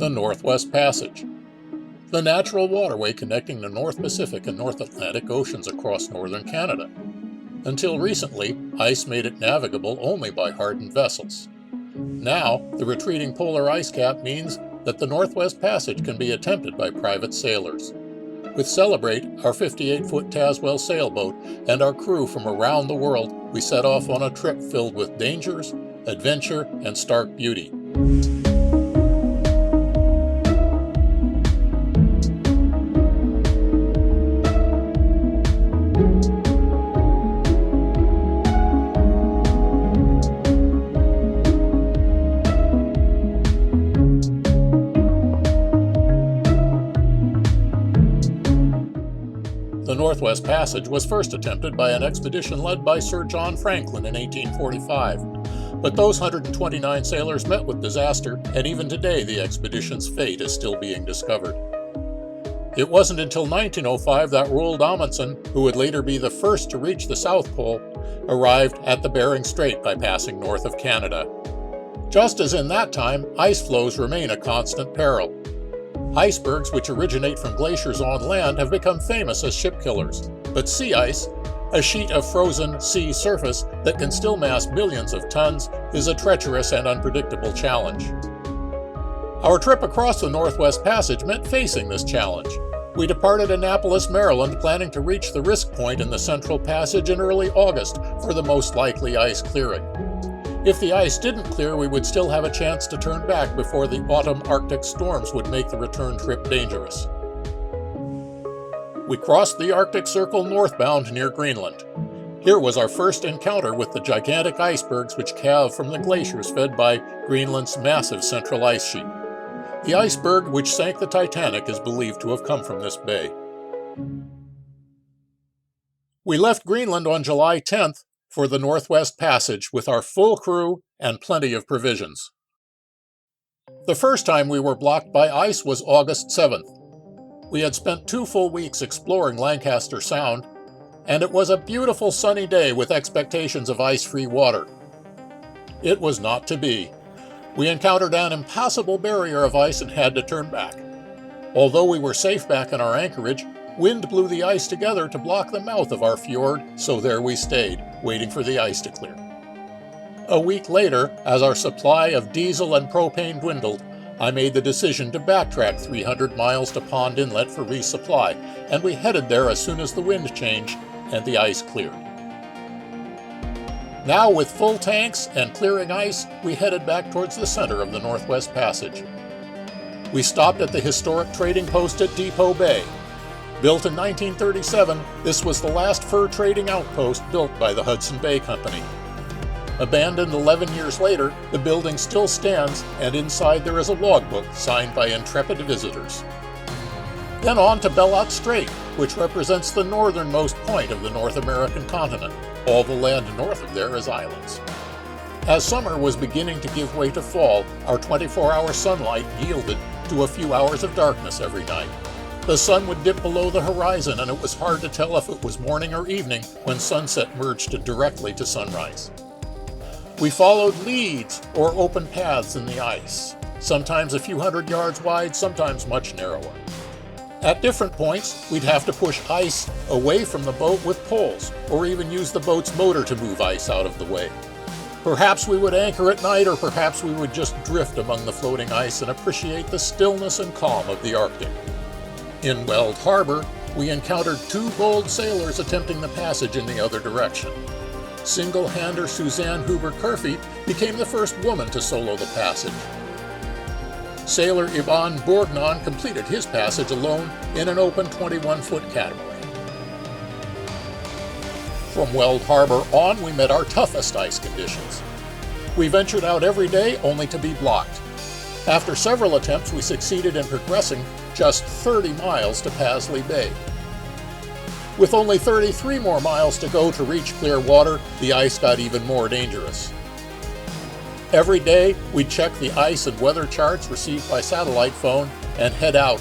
the Northwest Passage, the natural waterway connecting the North Pacific and North Atlantic Oceans across northern Canada. Until recently, ice made it navigable only by hardened vessels. Now, the retreating polar ice cap means that the Northwest Passage can be attempted by private sailors. With Celebrate, our 58-foot Tazewell sailboat, and our crew from around the world, we set off on a trip filled with dangers, adventure, and stark beauty. The Northwest Passage was first attempted by an expedition led by Sir John Franklin in 1845. But those 129 sailors met with disaster, and even today the expedition's fate is still being discovered. It wasn't until 1905 that Roald Amundsen, who would later be the first to reach the South Pole, arrived at the Bering Strait by passing north of Canada. Just as in that time, ice floes remain a constant peril. Icebergs, which originate from glaciers on land, have become famous as ship killers. But sea ice, a sheet of frozen sea surface that can still mass millions of tons, is a treacherous and unpredictable challenge. Our trip across the Northwest Passage meant facing this challenge. We departed Annapolis, Maryland, planning to reach the risk point in the Central Passage in early August for the most likely ice clearing. If the ice didn't clear, we would still have a chance to turn back before the autumn Arctic storms would make the return trip dangerous. We crossed the Arctic Circle northbound near Greenland. Here was our first encounter with the gigantic icebergs which calve from the glaciers fed by Greenland's massive central ice sheet. The iceberg which sank the Titanic is believed to have come from this bay. We left Greenland on July 10th for the Northwest Passage with our full crew and plenty of provisions. The first time we were blocked by ice was August 7th. We had spent 2 full weeks exploring Lancaster Sound, and it was a beautiful sunny day with expectations of ice-free water. It was not to be. We encountered an impassable barrier of ice and had to turn back. Although we were safe back in our anchorage, wind blew the ice together to block the mouth of our fjord, so there we stayed, waiting for the ice to clear. A week later, as our supply of diesel and propane dwindled, I made the decision to backtrack 300 miles to Pond Inlet for resupply, and we headed there as soon as the wind changed and the ice cleared. Now, with full tanks and clearing ice, we headed back towards the center of the Northwest Passage. We stopped at the historic trading post at Depot Bay. Built in 1937, this was the last fur trading outpost built by the Hudson Bay Company. Abandoned 11 years later, the building still stands, and inside there is a logbook signed by intrepid visitors. Then on to Bellot Strait, which represents the northernmost point of the North American continent. All the land north of there is islands. As summer was beginning to give way to fall, our 24-hour sunlight yielded to a few hours of darkness every night. The sun would dip below the horizon, and it was hard to tell if it was morning or evening when sunset merged directly to sunrise. We followed leads or open paths in the ice, sometimes a few hundred yards wide, sometimes much narrower. At different points, we'd have to push ice away from the boat with poles, or even use the boat's motor to move ice out of the way. Perhaps we would anchor at night, or perhaps we would just drift among the floating ice and appreciate the stillness and calm of the Arctic. In Weld Harbor, we encountered 2 bold sailors attempting the passage in the other direction. Single-hander Suzanne Huber-Curfey became the first woman to solo the passage. Sailor Yvonne Bourgnon completed his passage alone in an open 21-foot catamaran. From Weld Harbor on, we met our toughest ice conditions. We ventured out every day only to be blocked. After several attempts, we succeeded in progressing just 30 miles to Pasley Bay. With only 33 more miles to go to reach clear water, the ice got even more dangerous. Every day, we'd check the ice and weather charts received by satellite phone and head out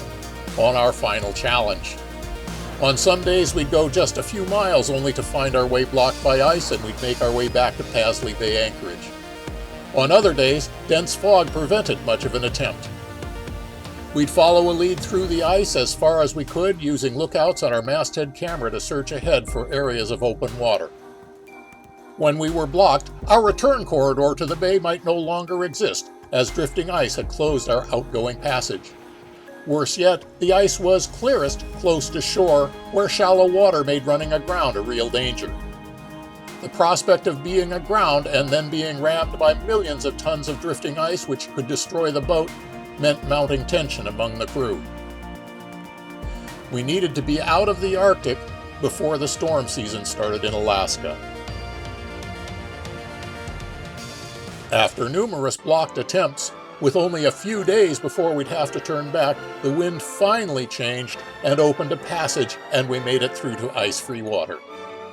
on our final challenge. On some days, we'd go just a few miles only to find our way blocked by ice, and we'd make our way back to Pasley Bay anchorage. On other days, dense fog prevented much of an attempt. We'd follow a lead through the ice as far as we could, using lookouts on our masthead camera to search ahead for areas of open water. When we were blocked, our return corridor to the bay might no longer exist, as drifting ice had closed our outgoing passage. Worse yet, the ice was clearest close to shore, where shallow water made running aground a real danger. The prospect of being aground and then being rammed by millions of tons of drifting ice which could destroy the boat meant mounting tension among the crew. We needed to be out of the Arctic before the storm season started in Alaska. After numerous blocked attempts, with only a few days before we'd have to turn back, the wind finally changed and opened a passage, and we made it through to ice-free water.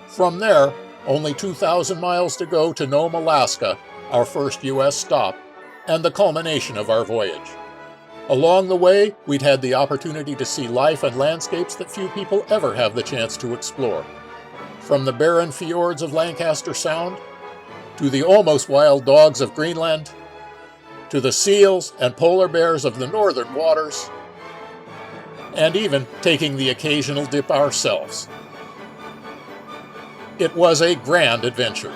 From there, only 2,000 miles to go to Nome, Alaska, our first U.S. stop, and the culmination of our voyage. Along the way, we'd had the opportunity to see life and landscapes that few people ever have the chance to explore. From the barren fjords of Lancaster Sound, to the almost wild dogs of Greenland, to the seals and polar bears of the northern waters, and even taking the occasional dip ourselves. It was a grand adventure.